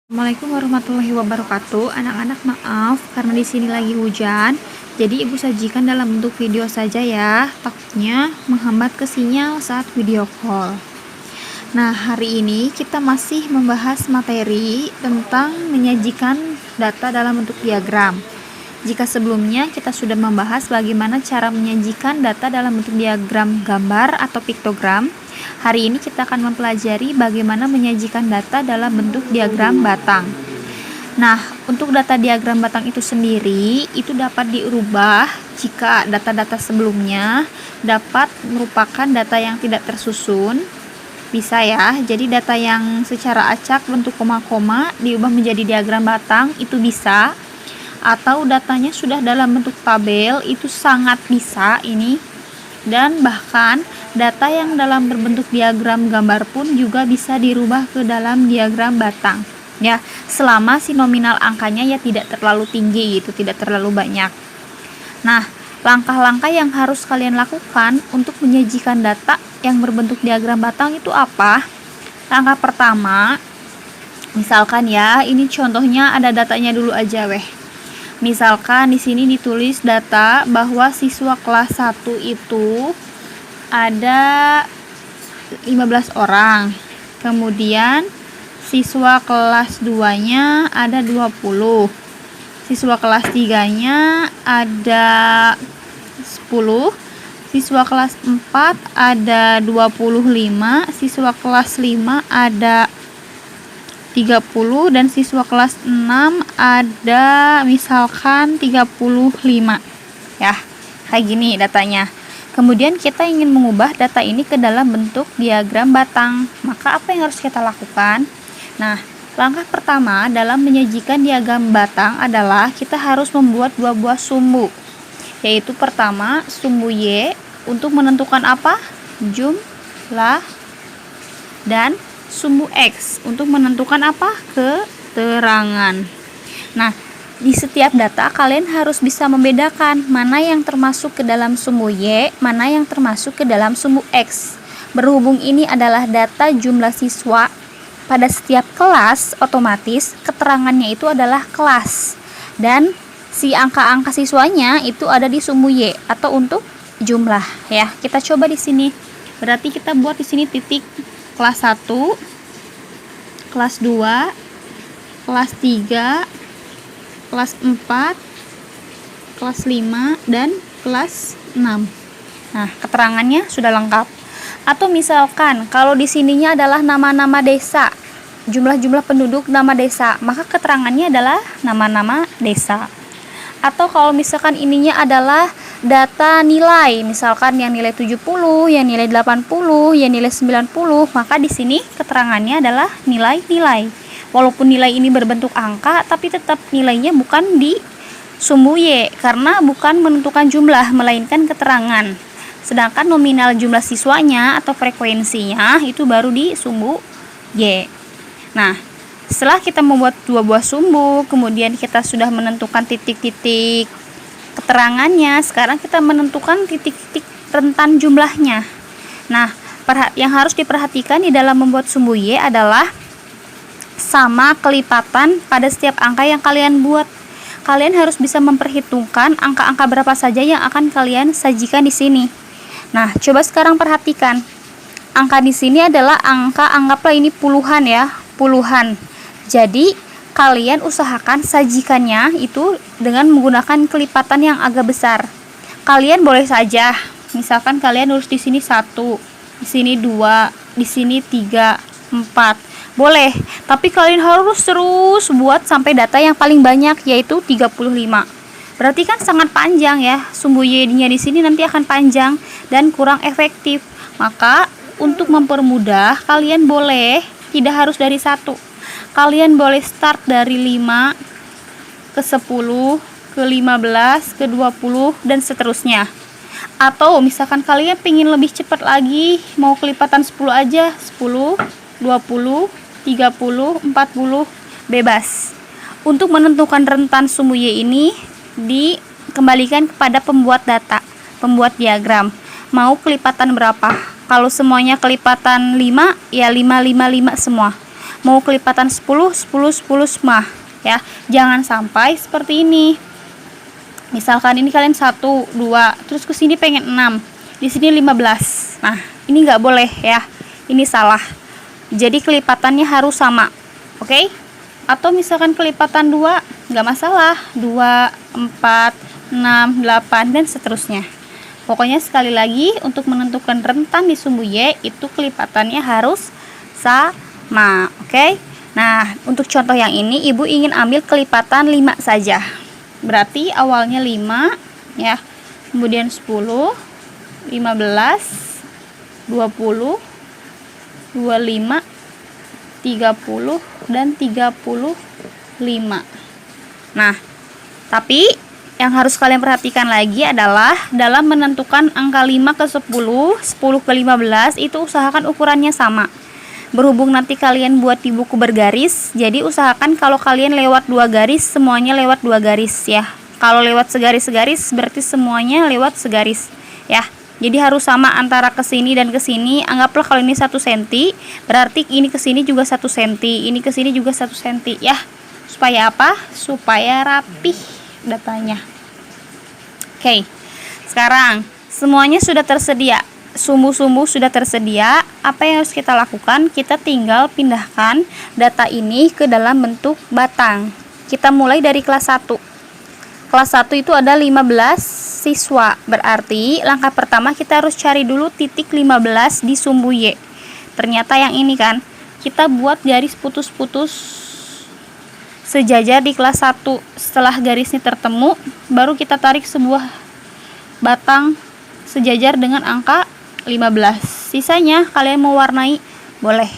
Assalamualaikum warahmatullahi wabarakatuh. Anak-anak maaf karena di sini lagi hujan. Jadi ibu sajikan dalam bentuk video saja ya. Takutnya menghambat ke sinyal saat video call. Nah, hari ini kita masih membahas materi tentang menyajikan data dalam bentuk diagram. Jika sebelumnya kita sudah membahas bagaimana cara menyajikan data dalam bentuk diagram gambar atau piktogram, hari ini kita akan mempelajari bagaimana menyajikan data dalam bentuk diagram batang. Nah, untuk data diagram batang itu sendiri, itu dapat diubah jika data-data sebelumnya dapat merupakan data yang tidak tersusun. Bisa ya, jadi data yang secara acak bentuk koma-koma diubah menjadi diagram batang, itu bisa. Atau datanya sudah dalam bentuk tabel, itu sangat bisa ini. Dan bahkan data yang dalam berbentuk diagram gambar pun juga bisa dirubah ke dalam diagram batang ya, selama si nominal angkanya ya tidak terlalu tinggi gitu, tidak terlalu banyak. Nah, langkah-langkah yang harus kalian lakukan untuk menyajikan data yang berbentuk diagram batang itu apa? Langkah pertama, misalkan ya, ini contohnya ada datanya dulu aja weh. Misalkan di sini ditulis data bahwa siswa kelas 1 itu ada 15 orang. Kemudian siswa kelas 2-nya ada 20. Siswa kelas 3-nya ada 10. Siswa kelas 4 ada 25. Siswa kelas 5 ada 30 dan siswa kelas 6 ada misalkan 35 ya, kayak gini datanya. Kemudian kita ingin mengubah data ini ke dalam bentuk diagram batang, maka apa yang harus kita lakukan? Nah, langkah pertama dalam menyajikan diagram batang adalah kita harus membuat dua buah sumbu, yaitu pertama sumbu Y untuk menentukan apa? Jumlah, dan sumbu X untuk menentukan apa? Keterangan. Nah, di setiap data kalian harus bisa membedakan mana yang termasuk ke dalam sumbu Y, mana yang termasuk ke dalam sumbu X. Berhubung ini adalah data jumlah siswa pada setiap kelas, otomatis keterangannya itu adalah kelas. Dan si angka-angka siswanya itu ada di sumbu Y atau untuk jumlah ya. Kita coba di sini. Berarti kita buat di sini titik kelas 1, kelas 2, kelas 3, kelas 4, kelas 5, dan kelas 6. Nah, keterangannya sudah lengkap. Atau misalkan kalau di sininya adalah nama-nama desa, jumlah-jumlah penduduk nama desa, maka keterangannya adalah nama-nama desa. Atau kalau misalkan ininya adalah data nilai, misalkan yang nilai 70, yang nilai 80, yang nilai 90, maka di sini keterangannya adalah nilai-nilai. Walaupun nilai ini berbentuk angka, tapi tetap nilainya bukan di sumbu Y, karena bukan menentukan jumlah, melainkan keterangan. Sedangkan nominal jumlah siswanya atau frekuensinya itu baru di sumbu Y. Nah, setelah kita membuat dua buah sumbu, kemudian kita sudah menentukan titik-titik keterangannya, sekarang kita menentukan titik-titik rentan jumlahnya. Nah, yang harus diperhatikan di dalam membuat sumbu Y adalah sama kelipatan pada setiap angka yang kalian buat. Kalian harus bisa memperhitungkan angka-angka berapa saja yang akan kalian sajikan di sini. Nah, coba sekarang perhatikan. Angka di sini adalah angka, anggaplah ini puluhan ya, puluhan. Jadi kalian usahakan sajikannya itu dengan menggunakan kelipatan yang agak besar. Kalian boleh saja, misalkan kalian nulis di sini 1, di sini 2, di sini 3, 4. Boleh, tapi kalian harus terus buat sampai data yang paling banyak, yaitu 35. Berarti kan sangat panjang ya, sumbu Y-nya di sini nanti akan panjang dan kurang efektif. Maka untuk mempermudah, kalian boleh tidak harus dari 1. Kalian boleh start dari 5 ke 10 ke 15 ke 20 dan seterusnya. Atau misalkan kalian pengen lebih cepat lagi, mau kelipatan 10 aja, 10, 20, 30, 40, bebas. Untuk menentukan rentan sumbu Y ini dikembalikan kepada pembuat data, pembuat diagram. Mau kelipatan berapa? Kalau semuanya kelipatan 5, ya 5, 5, 5 semua. mau kelipatan 10, 10, 10 semua ya. Jangan sampai seperti ini. Misalkan ini kalian 1, 2, terus ke sini pengen 6, di sini 15. Nah, ini nggak boleh ya. Ini salah. Jadi kelipatannya harus sama. Oke? Atau misalkan kelipatan 2, nggak masalah. 2, 4, 6, 8 dan seterusnya. Pokoknya sekali lagi untuk menentukan rentan di sumbu Y itu kelipatannya harus sama. Oke? Nah, untuk contoh yang ini Ibu ingin ambil kelipatan 5 saja. Berarti awalnya 5 ya. Kemudian 10, 15, 20, 25, 30 dan 35. Nah, tapi yang harus kalian perhatikan lagi adalah dalam menentukan angka 5 ke 10, 10 ke 15 itu usahakan ukurannya sama. Berhubung nanti kalian buat di buku bergaris, jadi usahakan kalau kalian lewat 2 garis, semuanya lewat 2 garis ya. Kalau lewat segaris-segaris berarti semuanya lewat segaris ya. Jadi harus sama antara ke sini dan ke sini. Anggaplah kalau ini 1 cm, berarti ini ke sini juga 1 cm, ini ke sini juga 1 cm ya. Supaya apa? Supaya rapih datanya. Oke. Sekarang semuanya sudah tersedia. Sumbu-sumbu sudah tersedia. Apa yang harus kita lakukan? Kita tinggal pindahkan data ini ke dalam bentuk batang. Kita mulai dari kelas 1. Kelas 1 itu ada 15 siswa. Berarti langkah pertama kita harus cari dulu titik 15 di sumbu Y. Ternyata yang ini kan. Kita buat garis putus-putus sejajar di kelas 1. Setelah garisnya tertemu, baru kita tarik sebuah batang sejajar dengan angka 15. Sisanya kalian mau warnai boleh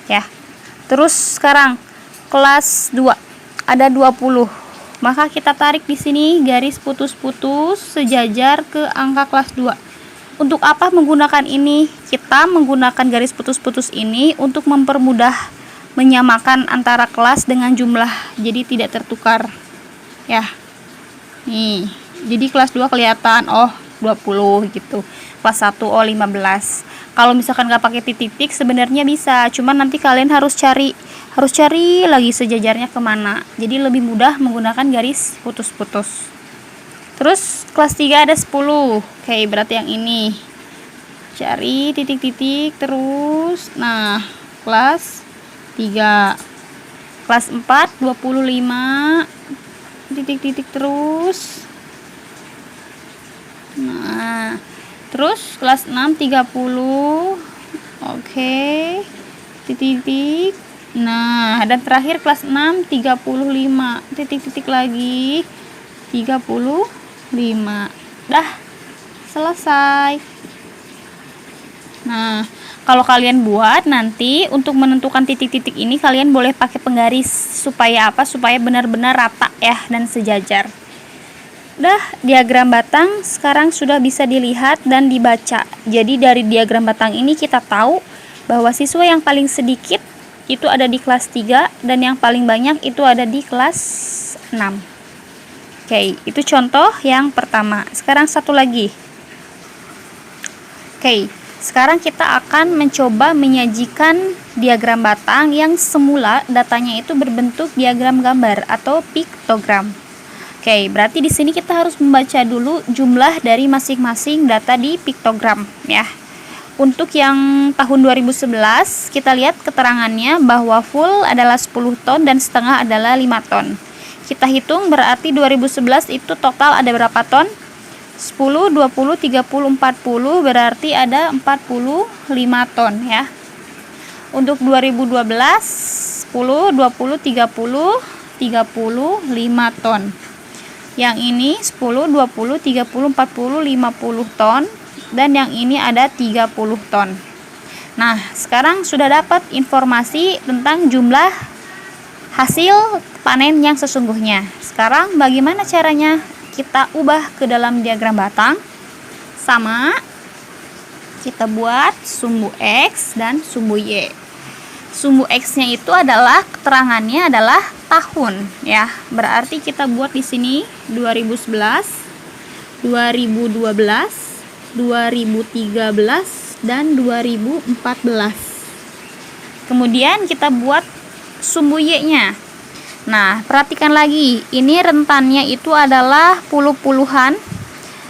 ya. Terus sekarang kelas 2 ada 20. Maka kita tarik di sini garis putus-putus sejajar ke angka kelas 2. Untuk apa menggunakan ini? Kita menggunakan garis putus-putus ini untuk mempermudah menyamakan antara kelas dengan jumlah, jadi tidak tertukar ya. Nih, jadi kelas 2 kelihatan oh 20 gitu, kelas 1 oh 15. Kalau misalkan nggak pakai titik-titik sebenarnya bisa, cuman nanti kalian harus cari lagi sejajarnya kemana, jadi lebih mudah menggunakan garis putus-putus. Terus kelas 3 ada 10. Oke, berarti yang ini cari titik-titik terus. Nah, kelas 3. Kelas 4 25 titik-titik terus. Nah, terus kelas 6 30. Oke. Titik-titik. Nah, dan terakhir kelas 6 35. Titik-titik lagi. 35. Dah. Selesai. Nah, kalau kalian buat nanti untuk menentukan titik-titik ini kalian boleh pakai penggaris supaya apa? Supaya benar-benar rata ya dan sejajar. Udah, diagram batang sekarang sudah bisa dilihat dan dibaca. Jadi dari diagram batang ini kita tahu bahwa siswa yang paling sedikit itu ada di kelas 3 dan yang paling banyak itu ada di kelas 6. Oke, itu contoh yang pertama. Sekarang satu lagi. Oke. Sekarang kita akan mencoba menyajikan diagram batang yang semula datanya itu berbentuk diagram gambar atau piktogram. Oke, berarti di sini kita harus membaca dulu jumlah dari masing-masing data di piktogram ya. Untuk yang tahun 2011, kita lihat keterangannya bahwa full adalah 10 ton dan setengah adalah 5 ton. Kita hitung berarti 2011 itu total ada berapa ton? 10, 20, 30, 40 berarti ada 45 ton ya. Untuk 2012 10, 20, 30, 35 ton. Yang ini 10, 20, 30, 40, 50 ton dan yang ini ada 30 ton. Nah, sekarang sudah dapat informasi tentang jumlah hasil panen yang sesungguhnya. Sekarang bagaimana caranya? Kita ubah ke dalam diagram batang. Sama, kita buat sumbu X dan sumbu Y. Sumbu X-nya itu adalah keterangannya adalah tahun ya. Berarti kita buat di sini 2011, 2012, 2013 dan 2014. Kemudian kita buat sumbu Y-nya. Nah, perhatikan lagi, ini rentannya itu adalah puluh-puluhan.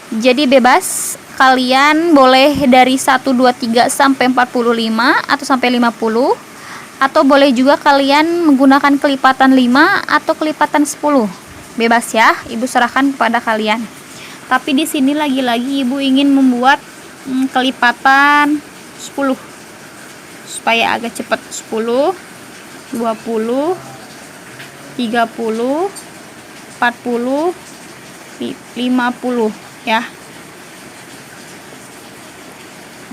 Jadi bebas, kalian boleh dari 1, 2, 3 sampai 45 atau sampai 50. Atau boleh juga kalian menggunakan kelipatan 5 atau kelipatan 10. Bebas ya, Ibu serahkan kepada kalian. Tapi di sini lagi-lagi Ibu ingin membuat kelipatan 10 supaya agak cepat. 10, 20, 30, 40, 50 ya.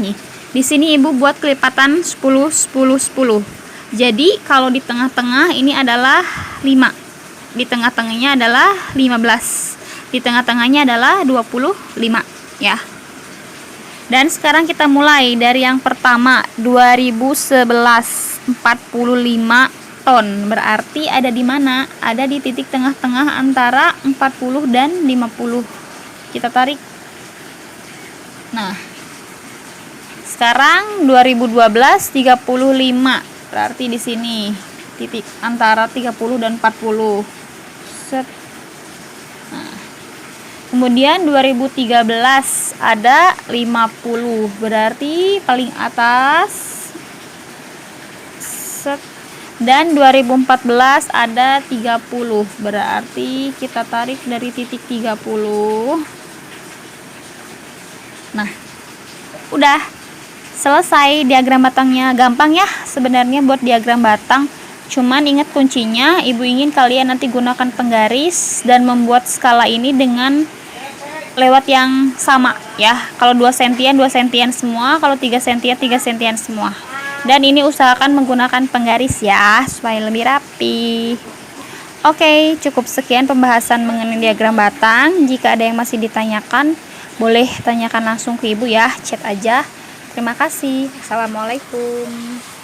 Nih, di sini Ibu buat kelipatan 10 10 10. Jadi kalau di tengah-tengah ini adalah 5. Di tengah-tengahnya adalah 15. Di tengah-tengahnya adalah 25 ya. Dan sekarang kita mulai dari yang pertama, 2011 45 ton. Berarti ada di mana? Ada di titik tengah-tengah antara 40 dan 50. Kita tarik. Nah, sekarang 2012 35. Berarti di sini titik antara 30 dan 40. Set. Nah, kemudian 2013 ada 50, berarti paling atas. Set. Dan 2014 ada 30, berarti kita tarik dari titik 30. Nah, udah selesai diagram batangnya. Gampang ya sebenarnya buat diagram batang. Cuman ingat kuncinya, Ibu ingin kalian nanti gunakan penggaris dan membuat skala ini dengan lewat yang sama ya. Kalau 2 sentian 2 sentian semua, kalau 3 sentian 3 sentian semua. Dan ini usahakan menggunakan penggaris ya, supaya lebih rapi. Oke, cukup sekian pembahasan mengenai diagram batang. Jika ada yang masih ditanyakan, boleh tanyakan langsung ke Ibu ya, chat aja. Terima kasih. Assalamualaikum.